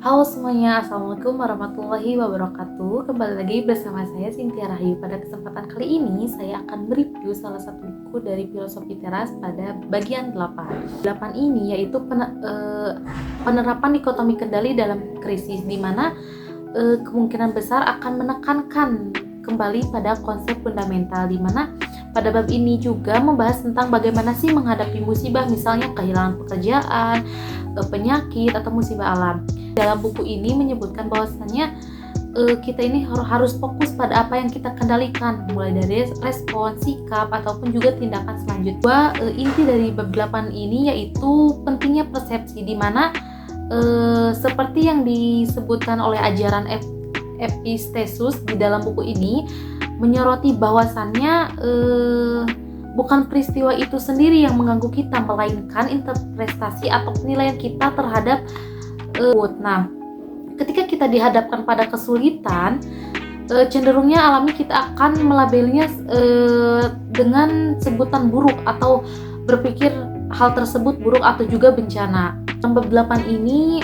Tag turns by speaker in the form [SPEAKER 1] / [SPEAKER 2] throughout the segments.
[SPEAKER 1] Halo semuanya, Assalamualaikum warahmatullahi wabarakatuh. Kembali lagi bersama saya Cynthia Rahayu. Pada kesempatan kali ini saya akan mereview salah satu buku dari Filosofi Teras pada bagian 8. 8 ini yaitu penerapan dikotomi kendali dalam krisis, di mana kemungkinan besar akan menekankan kembali pada konsep fundamental, di mana pada bab ini juga membahas tentang bagaimana sih menghadapi musibah, misalnya kehilangan pekerjaan, penyakit, atau musibah alam. Dalam buku ini menyebutkan bahwasannya kita ini harus fokus pada apa yang kita kendalikan, mulai dari respon, sikap, ataupun juga tindakan selanjutnya. Inti dari bab 8 ini yaitu pentingnya persepsi, di mana seperti yang disebutkan oleh ajaran Epictetus di dalam buku ini menyoroti bahwasannya bukan peristiwa itu sendiri yang mengganggu kita, melainkan interpretasi atau penilaian kita terhadap. Nah, ketika kita dihadapkan pada kesulitan, cenderungnya alami kita akan melabelnya dengan sebutan buruk atau berpikir hal tersebut buruk atau juga bencana. Bab 8 ini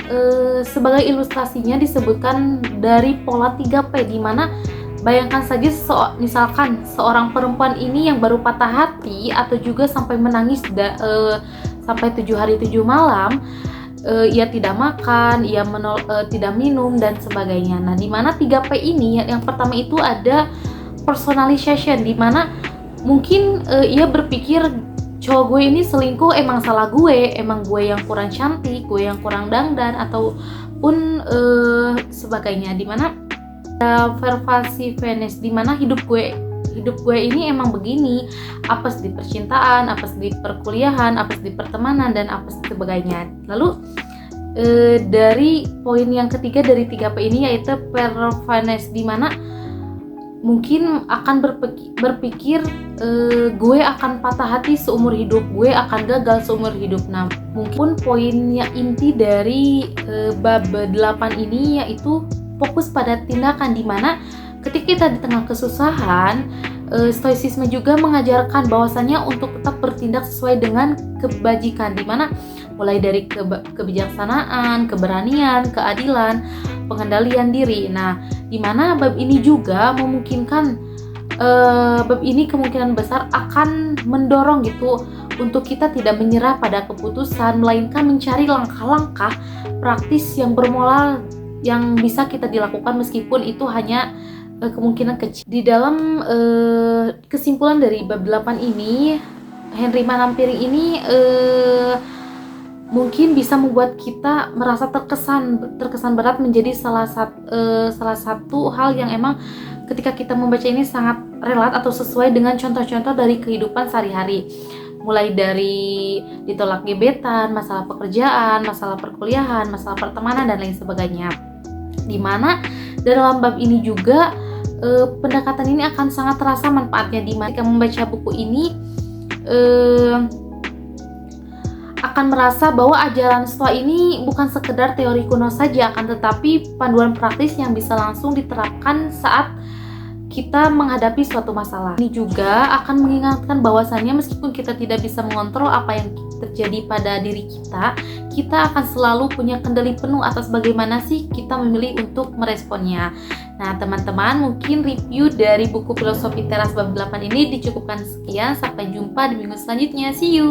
[SPEAKER 1] sebagai ilustrasinya disebutkan dari pola 3P, di mana bayangkan saja misalkan seorang perempuan ini yang baru patah hati atau juga sampai menangis sampai 7 hari 7 malam. Ia tidak makan, ia tidak minum dan sebagainya. Nah, di mana 3P ini yang pertama itu ada personalization, di mana mungkin ia berpikir cowok gue ini selingkuh emang salah gue, emang gue yang kurang cantik, gue yang kurang dandan ataupun sebagainya. Di mana pervasiveness, di mana hidup gue ini emang begini, apes di percintaan, apes di perkuliahan, apes di pertemanan, dan apes sebagainya. Lalu dari poin yang ketiga dari 3P ini yaitu pervasiveness, di mana mungkin akan berpikir gue akan patah hati seumur hidup, gue akan gagal seumur hidup. Nah, mungkin poinnya inti dari bab 8 ini yaitu fokus pada tindakan, di mana ketika kita di tengah kesusahan, stoicisme juga mengajarkan bahwasannya untuk tetap bertindak sesuai dengan kebajikan, di mana mulai dari kebijaksanaan, keberanian, keadilan, pengendalian diri. Nah, di mana bab ini juga memungkinkan bab ini kemungkinan besar akan mendorong gitu untuk kita tidak menyerah pada keputusan, melainkan mencari langkah-langkah praktis yang bermoral yang bisa kita dilakukan meskipun itu hanya kemungkinan kecil. Di dalam kesimpulan dari bab 8 ini, Henry Manampiring ini mungkin bisa membuat kita merasa terkesan berat menjadi salah satu hal yang emang ketika kita membaca ini sangat relat atau sesuai dengan contoh-contoh dari kehidupan sehari-hari, mulai dari ditolak gebetan, masalah pekerjaan, masalah perkuliahan, masalah pertemanan, dan lain sebagainya. Dimana dalam bab ini juga pendekatan ini akan sangat terasa manfaatnya, di mana ketika membaca buku ini akan merasa bahwa ajaran Stoa ini bukan sekedar teori kuno saja, akan tetapi panduan praktis yang bisa langsung diterapkan saat kita menghadapi suatu masalah. Ini juga akan mengingatkan bahwasannya meskipun kita tidak bisa mengontrol apa yang terjadi pada diri kita akan selalu punya kendali penuh atas bagaimana sih kita memilih untuk meresponnya. Nah, teman-teman, mungkin review dari buku Filosofi Teras bab 8 ini dicukupkan sekian. Sampai jumpa di minggu selanjutnya. See you!